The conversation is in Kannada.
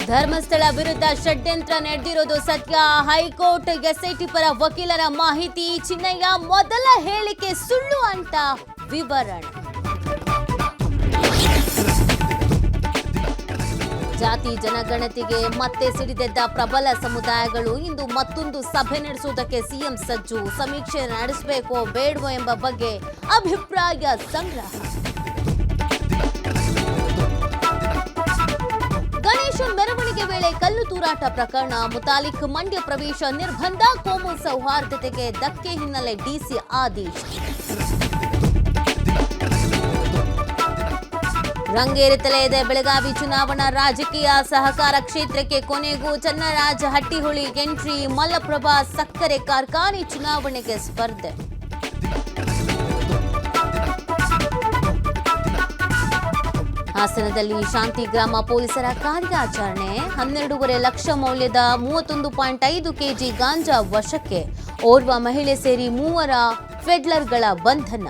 ಧರ್ಮಸ್ಥಳ ವಿರುದ್ಧ ಷಡ್ಯಂತ್ರ ನಡೆದಿರೋದು ಸತ್ಯ. ಹೈಕೋರ್ಟ್ ಎಸ್ಐಟಿ ಪರ ವಕೀಲರ ಮಾಹಿತಿ. ಚಿನ್ನಯ್ಯ ಮೊದಲ ಹೇಳಿಕೆ ಸುಳ್ಳು ಅಂತ ವಿವರಣೆ. ಜಾತಿ ಜನಗಣತಿಗೆ ಮತ್ತೆ ಸಿಡಿದೆದ್ದ ಪ್ರಬಲ ಸಮುದಾಯಗಳು. ಇಂದು ಮತ್ತೊಂದು ಸಭೆ ನಡೆಸುವುದಕ್ಕೆ ಸಿಎಂ ಸಜ್ಜು. ಸಮೀಕ್ಷೆ ನಡೆಸಬೇಕೋ ಬೇಡವೋ ಎಂಬ ಬಗ್ಗೆ ಅಭಿಪ್ರಾಯ ಸಂಗ್ರಹ. ಗಣೇಶ ಮೆರವಣಿಗೆ ವೇಳೆ ಕಲ್ಲು ತೂರಾಟ ಪ್ರಕರಣ. ಮುತಾಲಿಕ್ ಮಂಡ್ಯ ಪ್ರವೇಶ ನಿರ್ಬಂಧ. ಕೋಮು ಸೌಹಾರ್ದತೆಗೆ ಧಕ್ಕೆ ಹಿನ್ನೆಲೆ ಡಿಸಿ ಆದೇಶ. ರಂಗೇರುತ್ತಲೇ ಇದೆ ಬೆಳಗಾವಿ ಚುನಾವಣಾ ರಾಜಕೀಯ. ಸಹಕಾರ ಕ್ಷೇತ್ರಕ್ಕೆ ಕೊನೆಗೂ ಚನ್ನರಾಜ ಹಟ್ಟಿಹೊಳಿ ಎಂಟ್ರಿ. ಮಲ್ಲಪ್ರಭಾ ಸಕ್ಕರೆ ಕಾರ್ಖಾನೆ ಚುನಾವಣೆಗೆ ಸ್ಪರ್ಧೆ. ಹಾಸನದಲ್ಲಿ ಶಾಂತಿಗ್ರಾಮ ಪೊಲೀಸರ ಕಾರ್ಯಾಚರಣೆ. 12.5 ಲಕ್ಷ ಮೌಲ್ಯದ 31.5 ಕೆಜಿ ಗಾಂಜಾ ವಶಕ್ಕೆ. ಓರ್ವ ಮಹಿಳೆ ಸೇರಿ 3 ಪೆಡ್ಲರ್ಗಳ ಬಂಧನ.